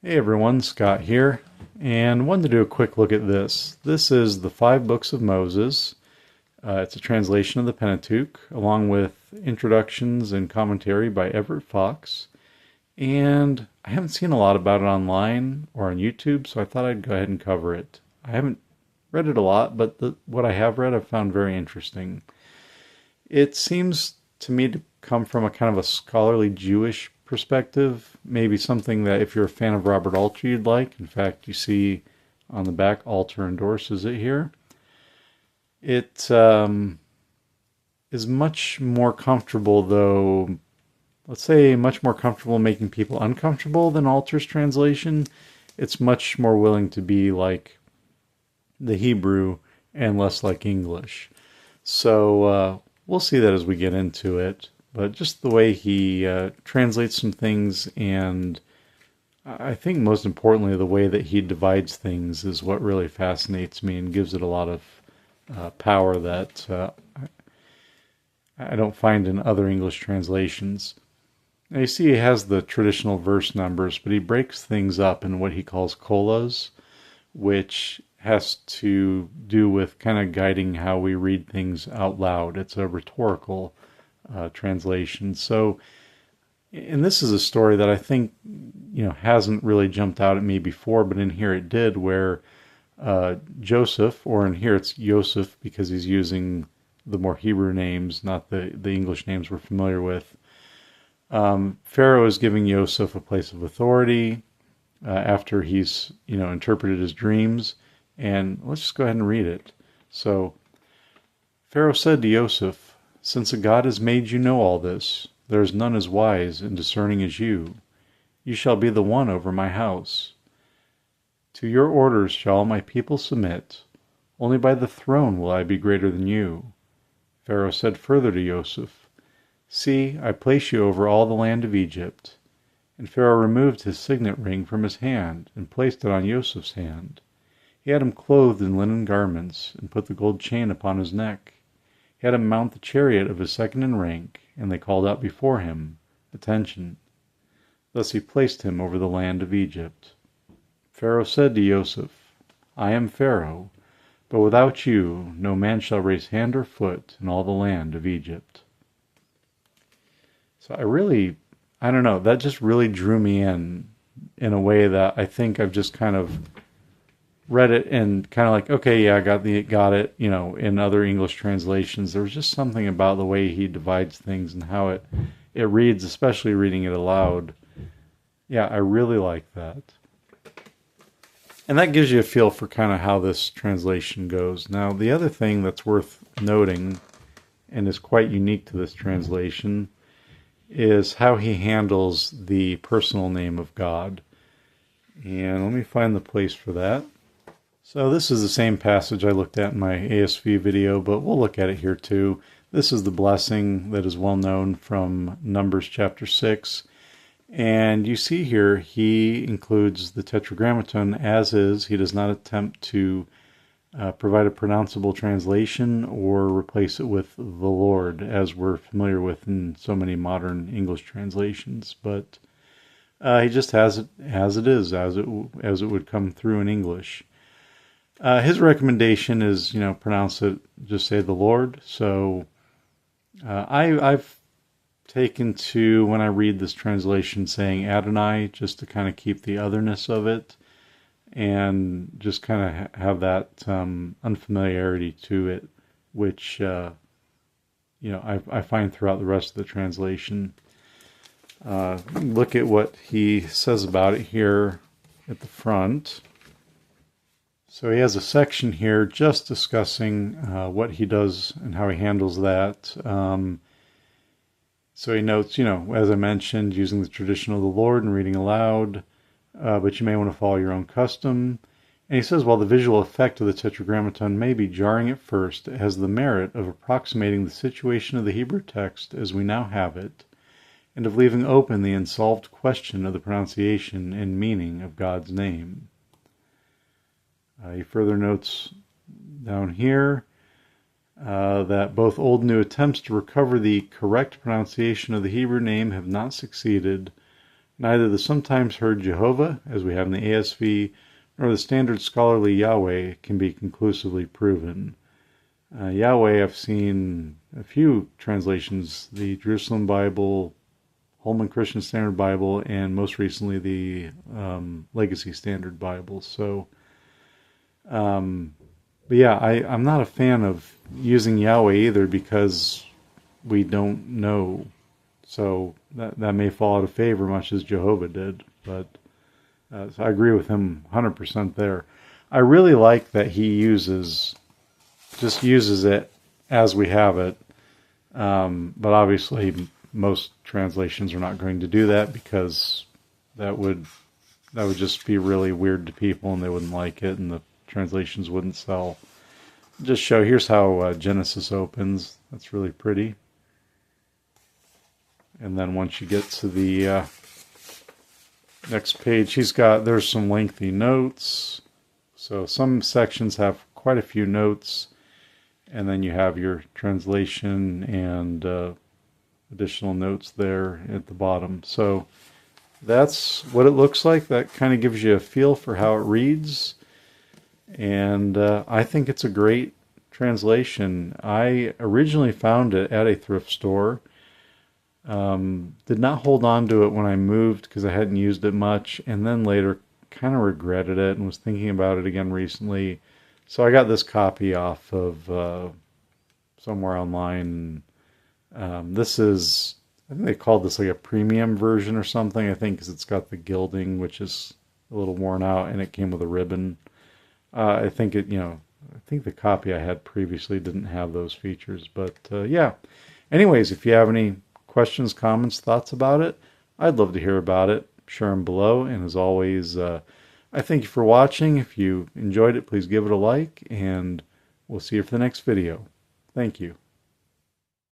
Hey everyone, Scott here, and wanted to do a quick look at this. This is the Five Books of Moses. It's a translation of the Pentateuch, along with introductions and commentary by Everett Fox. And I haven't seen a lot about it online or on YouTube, so I thought I'd go ahead and cover it. I haven't read it a lot, but what I have read I've found very interesting. It seems to me to come from a kind of a scholarly Jewish perspective, maybe something that if you're a fan of Robert Alter you'd like. In fact, you see on the back, Alter endorses it here. It is much more comfortable, though, let's say much more comfortable making people uncomfortable than Alter's translation. It's much more willing to be like the Hebrew and less like English. So we'll see that as we get into it. But just the way he translates some things, and I think most importantly, the way that he divides things is what really fascinates me and gives it a lot of power that I don't find in other English translations. Now you see he has the traditional verse numbers, but he breaks things up in what he calls kolas, which has to do with kind of guiding how we read things out loud. It's a rhetorical translation. So, and this is a story that I think, hasn't really jumped out at me before, but in here it did, where Joseph, or in here it's Yosef because he's using the more Hebrew names, not the English names we're familiar with. Pharaoh is giving Yosef a place of authority after he's, interpreted his dreams. And let's just go ahead and read it. So, Pharaoh said to Yosef, "Since a God has made you know all this, there is none as wise and discerning as you. You shall be the one over my house. To your orders shall all my people submit. Only by the throne will I be greater than you." Pharaoh said further to Yosef, "See, I place you over all the land of Egypt." And Pharaoh removed his signet ring from his hand and placed it on Yosef's hand. He had him clothed in linen garments and put the gold chain upon his neck. He had him mount the chariot of his second in rank, and they called out before him, "Attention." Thus he placed him over the land of Egypt. Pharaoh said to Yosef, "I am Pharaoh, but without you no man shall raise hand or foot in all the land of Egypt." So I don't know, that just really drew me in a way that I think I've just kind of read it and kind of like, okay, yeah, I got it, in other English translations. There was just something about the way he divides things and how it reads, especially reading it aloud. Yeah, I really like that. And that gives you a feel for kind of how this translation goes. Now, the other thing that's worth noting and is quite unique to this translation is how he handles the personal name of God. And let me find the place for that. So this is the same passage I looked at in my ASV video, but we'll look at it here too. This is the blessing that is well known from Numbers chapter 6. And you see here, he includes the Tetragrammaton as is. He does not attempt to provide a pronounceable translation or replace it with the Lord, as we're familiar with in so many modern English translations. But he just has it as it is, as it would come through in English. His recommendation is, pronounce it, just say the Lord. So I've taken to, when I read this translation, saying Adonai, just to kind of keep the otherness of it and just kind of have that unfamiliarity to it, which, I find throughout the rest of the translation. Look at what he says about it here at the front. So he has a section here just discussing what he does and how he handles that. So he notes, as I mentioned, using the tradition of the Lord and reading aloud, but you may want to follow your own custom. And he says, while the visual effect of the Tetragrammaton may be jarring at first, it has the merit of approximating the situation of the Hebrew text as we now have it, and of leaving open the unsolved question of the pronunciation and meaning of God's name. He further notes down here that both old and new attempts to recover the correct pronunciation of the Hebrew name have not succeeded, Neither the sometimes heard Jehovah, as we have in the ASV, nor the standard scholarly Yahweh can be conclusively proven. Yahweh, I've seen a few translations, the Jerusalem Bible, Holman Christian Standard Bible, and most recently the Legacy Standard Bible. So, but yeah, I'm not a fan of using Yahweh either because we don't know. So that may fall out of favor, much as Jehovah did. But so I agree with him 100% there. I really like that he just uses it as we have it. But obviously, most translations are not going to do that because that would just be really weird to people, and they wouldn't like it, and the translations wouldn't sell. Just show, here's how Genesis opens. That's really pretty. And then once you get to the next page, there's some lengthy notes. So some sections have quite a few notes, and then you have your translation and additional notes there at the bottom. So that's what it looks like. That kind of gives you a feel for how it reads. And I think it's a great translation. I originally found it at a thrift store. Did not hold on to it when I moved because I hadn't used it much, and then later kind of regretted it and was thinking about it again recently. So I got this copy off of somewhere online. This is, I think they called this like a premium version or something, I think, because it's got the gilding, which is a little worn out, and it came with a ribbon. I think the copy I had previously didn't have those features, but yeah. Anyways, if you have any questions, comments, thoughts about it, I'd love to hear about it. Share them below, and as always, I thank you for watching. If you enjoyed it, please give it a like, and we'll see you for the next video. Thank you.